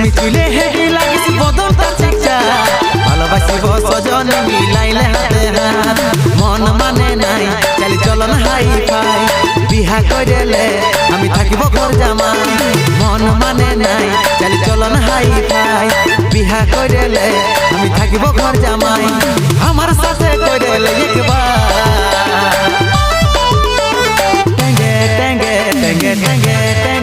তুমি চুলে হেভি লাগিস বদনটা চিকচা ভালোবাসিব সজন মিলাইলে হাতে হাত মন মানে নাই চালি চলন হাই ফাই বিহা কইলে আমি থাকিব ঘর জামাই মন মানে নাই চালি চলন হাই ফাই বিহা কইলে আমি থাকিব ঘর জামাই আমার সাথে কইলে একবার টেঙ্গে টেঙ্গে টেঙ্গে টেঙ্গে টেঙ্গে